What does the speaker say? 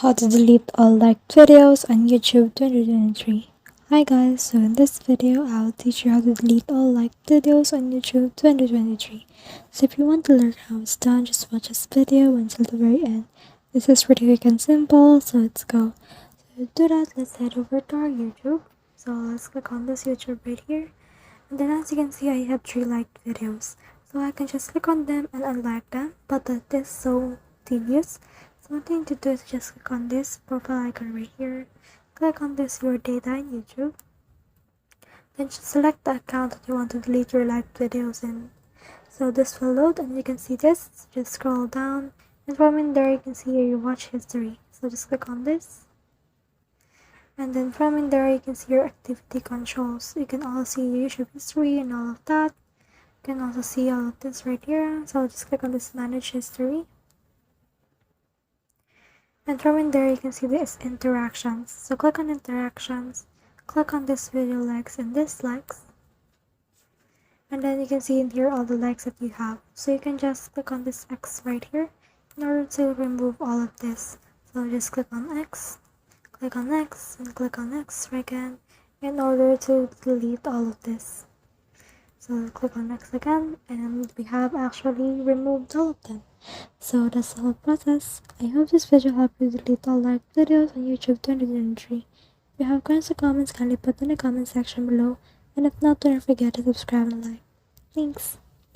How to delete all liked videos on YouTube 2023. Hi guys, so in this video I'll teach you how to delete all liked videos on YouTube 2023. So if you want to learn how it's done, just watch this video until the very end. This is pretty quick and simple, so let's go. So to do that, let's head over to our YouTube. So let's click on this YouTube right here. And then as you can see, I have 3 liked videos. So I can just click on them and unlike them, but that is so tedious. So one thing to do is just click on this profile icon right here. Click on this your data in YouTube. Then just select the account that you want to delete your liked videos in. So this will load and you can see this. Just scroll down and from in there you can see here your watch history. So just click on this. And then from in there you can see your activity controls. You can also see your YouTube history and all of that. You can also see all of this right here. So just click on this manage history. And from in there you can see this interactions. So click on interactions. Click on this video likes and dislikes. And then you can see in here all the likes that you have. So you can just click on this X right here in order to remove all of this. So just click on X. Click on X and click on X again in order to delete all of this. So click on X again and we have actually removed all of them. So that's the whole process. I hope this video helped you delete all liked videos on YouTube 2023. If you have questions or comments, kindly put in the comment section below. And if not, don't forget to subscribe and like. Thanks.